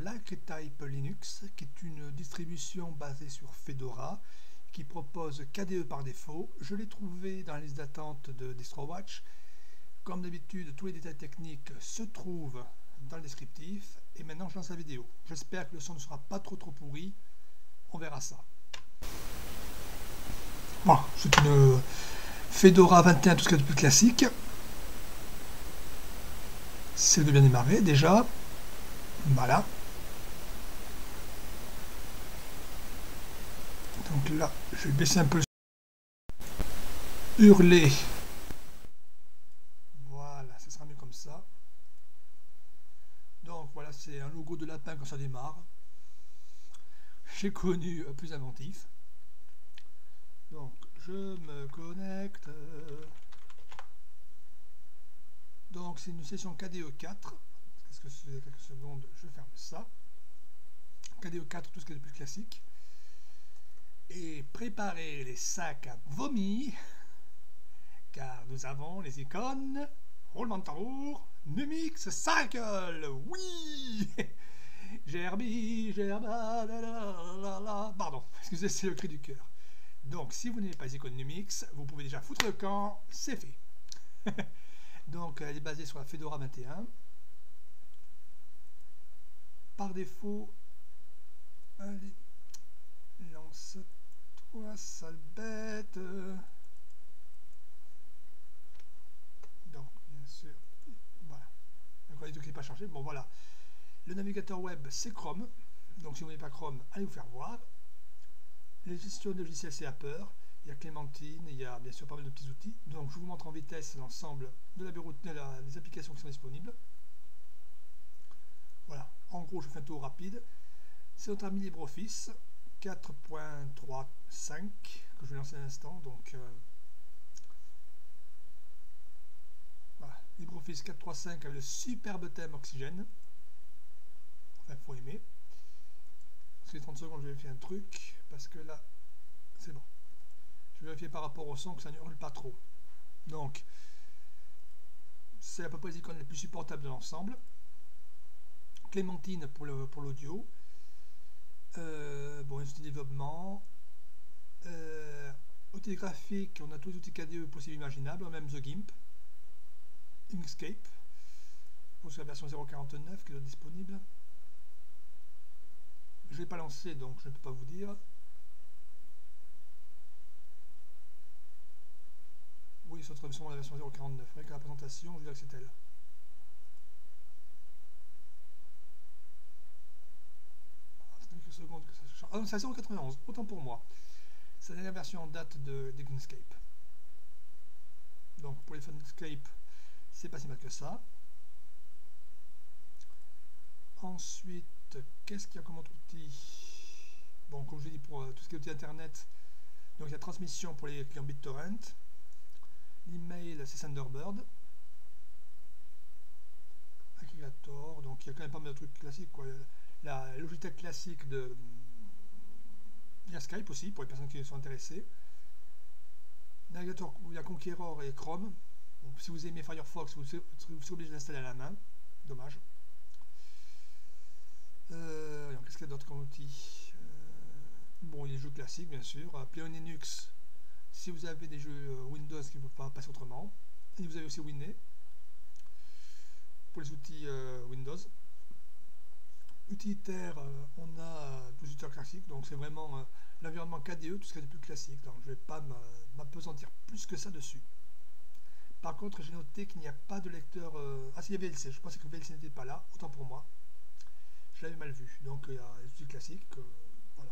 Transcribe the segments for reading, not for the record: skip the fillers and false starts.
l'Archetype Linux, qui est une distribution basée sur Fedora, qui propose KDE par défaut. Je l'ai trouvé dans la liste d'attente de DistroWatch. Comme d'habitude, tous les détails techniques se trouvent dans le descriptif. Et maintenant, je lance la vidéo. J'espère que le son ne sera pas trop pourri. On verra ça. Bon, c'est une Fedora 21, tout ce qu'il y a de plus classique. C'est de bien démarrer déjà. Voilà. Donc là, je vais baisser un peu le son. Hurler. Voilà, ça sera mieux comme ça. Donc voilà, c'est un logo de lapin quand ça démarre. J'ai connu plus inventif. Donc je me connecte. Donc c'est une session KDE 4. Qu'est-ce que c'est? Quelques secondes, je ferme ça. KDE 4, tout ce qui est de plus classique. Et préparez les sacs à vomi, car nous avons les icônes, roulement de tambour, Numix Cycle, oui. Gerbi, gerba, pardon, excusez, c'est le cri du cœur. Donc, si vous n'avez pas les icônes Numix, vous pouvez déjà foutre le camp, c'est fait. Donc, elle est basée sur la Fedora 21. Par défaut, allez, lance-toi, sale bête. Donc, bien sûr, voilà. Donc, les trucs n'est pas changé. Bon, voilà. Le navigateur web, c'est Chrome. Donc, si vous n'avez pas Chrome, allez vous faire voir. Les gestions de logiciels, c'est Apple. Il y a Clémentine, il y a bien sûr pas mal de petits outils. Donc, je vous montre en vitesse l'ensemble de des applications qui sont disponibles. Voilà. En gros, je fais un tour rapide. C'est notre ami LibreOffice 4.35 que je vais lancer à l'instant. Donc, voilà. LibreOffice 4.35 avec le superbe thème Oxygène. Enfin, il faut aimer. Parce que les 30 secondes, je vais vérifier un truc. Parce que là, c'est bon. Je vais vérifier par rapport au son que ça ne hurle pas trop. Donc, c'est à peu près les icônes les plus supportables de l'ensemble. Clémentine pour l'audio. Bon, les outils de développement. Outils graphiques, on a tous les outils KDE possibles et imaginables, même The Gimp. Inkscape, pour la version 0.49 qui est disponible. Je ne l'ai pas lancé, donc je ne peux pas vous dire. Oui, c'est la version 0.49. Avec la présentation, je dirais que c'est elle. Quelques secondes que ça se charge. Ah non, c'est à 0.91, autant pour moi. C'est la dernière version en date d'Inkscape. Donc pour les fans d'Inkscape, c'est pas si mal que ça. Ensuite, qu'est-ce qu'il y a comme autre outil? Bon, comme je l'ai dit, pour tout ce qui est outil internet, donc il y a transmission pour les clients BitTorrent. L'email, c'est Thunderbird. Aggregator, donc il y a quand même pas mal de trucs classiques, quoi. La Logitech classique de. Il y a Skype aussi pour les personnes qui sont intéressées. Navigateur, il y a Conqueror et Chrome. Bon, si vous aimez Firefox, vous serez obligé de l'installer à la main. Dommage. Qu'est-ce qu'il y a d'autre comme outil? Bon, il y a les jeux classiques, bien sûr. Play on Linux, si vous avez des jeux Windows qui ne peuvent pas passer autrement. Et vous avez aussi Winnet pour les outils Windows. Utilitaire, on a des utilitaires classiques, donc c'est vraiment l'environnement KDE, tout ce qui est de plus classique. Donc je ne vais pas m'apesantir plus que ça dessus. Par contre, j'ai noté qu'il n'y a pas de lecteur. Ah, si, il y a VLC, je pensais que VLC n'était pas là, autant pour moi. Je l'avais mal vu. Donc il y a les outils classiques, voilà.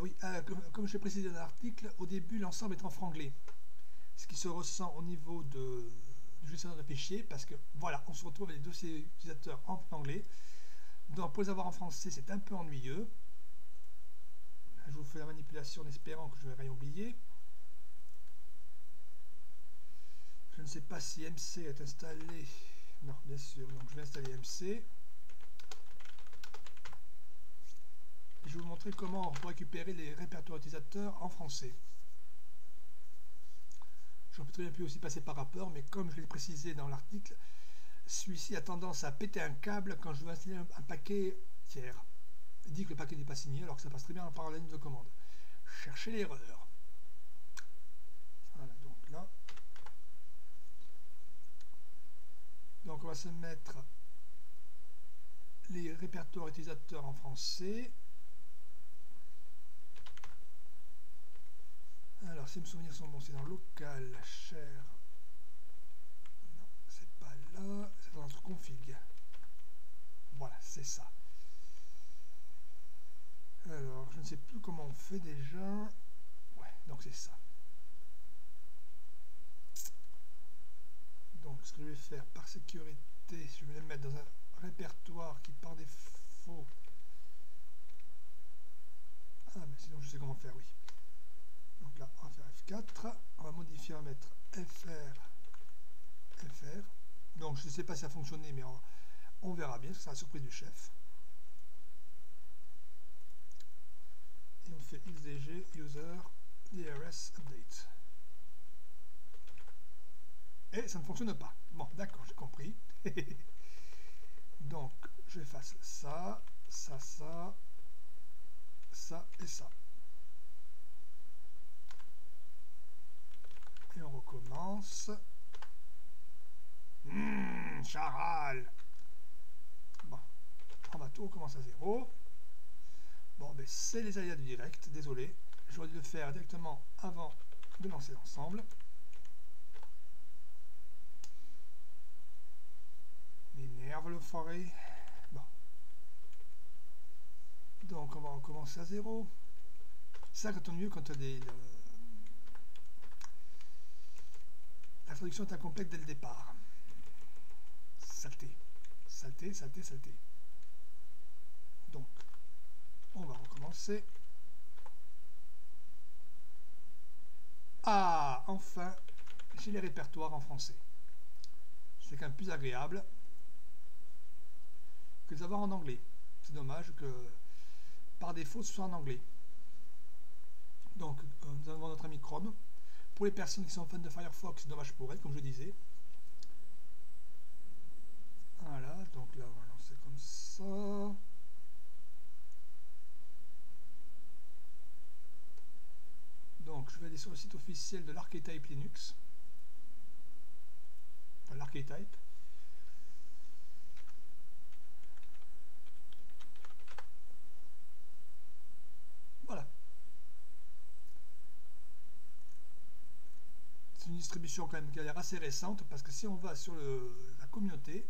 Oui, comme je l'ai précisé dans l'article, au début l'ensemble est en franglais. Ce qui se ressent au niveau du gestionnaire de fichiers, parce que voilà, on se retrouve avec des dossiers utilisateurs en anglais. Donc pour les avoir en français, c'est un peu ennuyeux. Je vous fais la manipulation en espérant que je ne vais rien oublier. Je ne sais pas si MC est installé. Non, bien sûr. Donc je vais installer MC. Et je vais vous montrer comment on peut récupérer les répertoires utilisateurs en français. J'aurais très bien pu aussi passer par Rapper, mais comme je l'ai précisé dans l'article, celui-ci a tendance à péter un câble quand je veux installer un paquet tiers. Il dit que le paquet n'est pas signé alors que ça passe très bien par la ligne de commande. Cherchez l'erreur. Voilà, donc là. Donc on va se mettre les répertoires utilisateurs en français. Alors, si mes souvenirs sont bons, c'est dans local, share. Non, c'est pas là, c'est dans notre config. Voilà, c'est ça. Alors, je ne sais plus comment on fait déjà. Ouais, donc c'est ça. Donc, ce que je vais faire par sécurité, je vais les mettre dans un répertoire qui par défaut. Ah, mais sinon je sais comment faire, oui. Donc là, on va faire F4. On va modifier, on va mettre FR. Donc, je ne sais pas si ça a fonctionné, mais on verra bien, ce sera la surprise du chef. Et on fait xdg user drs update. Et ça ne fonctionne pas. Bon, d'accord, j'ai compris. Donc, je fasse ça, ça, ça, ça et ça. Et on recommence. Charal. Bon, on va tout recommencer à zéro. Bon, ben c'est les aléas du direct, désolé. J'aurais dû le faire directement avant de lancer l'ensemble. M'énerve le foiré. Bon. Donc on va recommencer à zéro. Ça, quand on mieux quand la traduction est incomplète dès le départ. Saleté. Saleté, saleté, saleté. Donc, on va recommencer. Ah, enfin, j'ai les répertoires en français. C'est quand même plus agréable que de les avoir en anglais. C'est dommage que par défaut ce soit en anglais. Donc, nous avons notre ami Chrome. Pour les personnes qui sont fans de Firefox, c'est dommage pour elles, comme je disais. Voilà, donc là, on va lancer comme ça. Donc, je vais aller sur le site officiel de l'Archetype Linux. Enfin, l'Archetype. Voilà. C'est une distribution quand même qui a l'air assez récente, parce que si on va sur la communauté,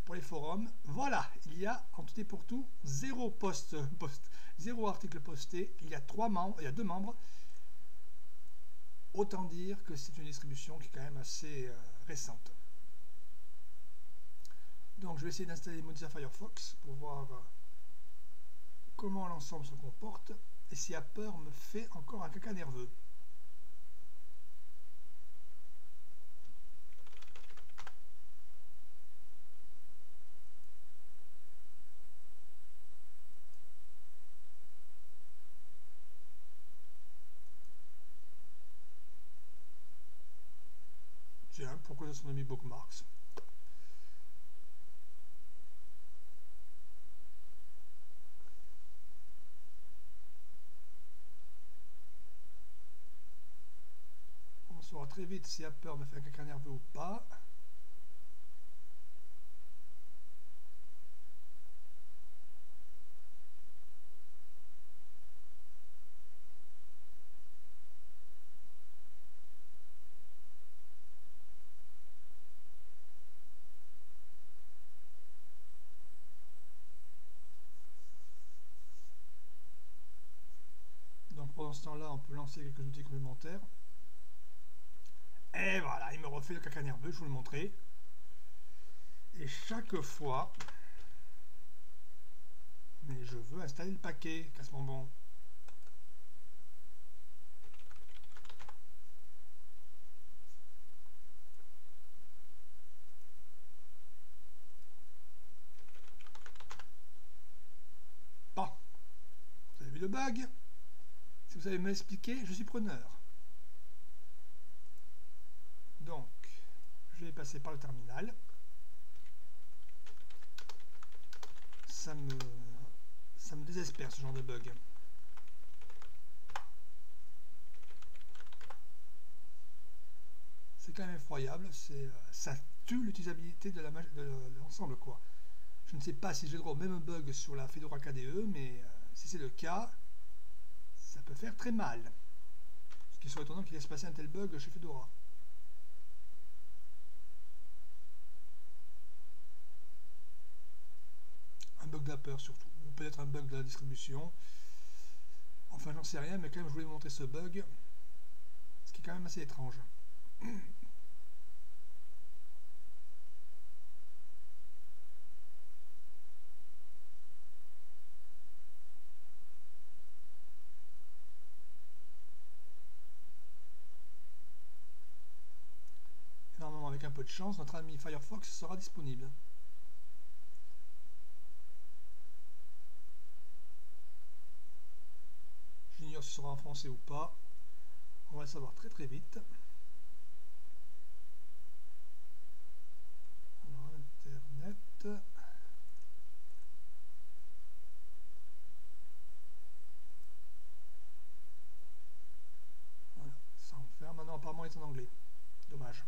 pour les forums, voilà, il y a en tout et pour tout 0 0 article posté, il y a 2 membres. Autant dire que c'est une distribution qui est quand même assez récente. Donc je vais essayer d'installer Mozilla Firefox pour voir comment l'ensemble se comporte et si Apple me fait encore un caca nerveux. Tiens, pourquoi ça s'en a mis bookmarks? On saura très vite si Apple me fait un caca nerveux ou pas. Donc pendant ce temps-là, on peut lancer quelques outils complémentaires. Et voilà, il me refait le caca nerveux, je vous le montrer. Et chaque fois, mais je veux installer le paquet, casse mon bon. Bon, vous avez vu le bug? Si vous savez m'expliquer, je suis preneur. Donc, je vais passer par le terminal. ça me désespère ce genre de bug. C'est quand même effroyable, ça tue l'utilisabilité de l'ensemble, quoi. Je ne sais pas si j'ai droit au même bug sur la Fedora KDE, mais si c'est le cas, ça peut faire très mal. Ce qui serait étonnant qu'il laisse passer un tel bug chez Fedora. Un bug d'Apper surtout, ou peut-être un bug de la distribution. Enfin, j'en sais rien, mais quand même, je voulais vous montrer ce bug, ce qui est quand même assez étrange. Normalement, avec un peu de chance, notre ami Firefox sera disponible. J'ignore si ce sera en français ou pas. On va le savoir très très vite. Alors, Internet. Voilà, ça enferme. Maintenant, apparemment, il est en anglais. Dommage.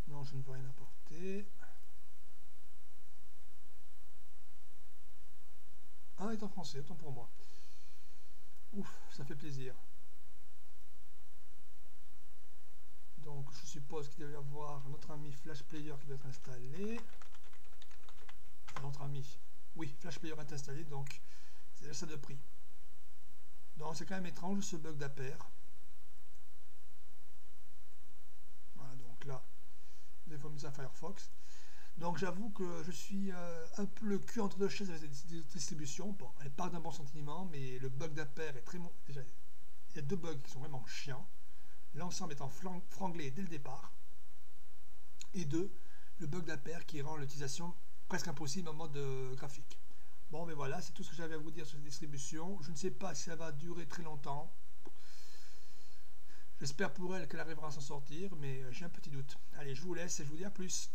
Non, je ne veux rien apporter. Ah, il est en français, autant pour moi. Ouf, ça fait plaisir. Donc, je suppose qu'il doit y avoir notre ami Flash Player qui doit être installé. Notre ami, oui, Flash Player est installé, donc c'est ça de prix. Donc, c'est quand même étrange ce bug d'Apper. Voilà, donc là, il faut mettre à Firefox. Donc, j'avoue que je suis un peu le cul entre deux chaises avec cette distribution. Bon, elle part d'un bon sentiment, mais le bug d'Apper est très... Déjà, il y a deux bugs qui sont vraiment chiants. L'ensemble étant franglé dès le départ. Et deux, le bug d'Apper qui rend l'utilisation presque impossible en mode graphique. Bon, mais voilà, c'est tout ce que j'avais à vous dire sur cette distribution. Je ne sais pas si ça va durer très longtemps. J'espère pour elle qu'elle arrivera à s'en sortir, mais j'ai un petit doute. Allez, je vous laisse et je vous dis à plus.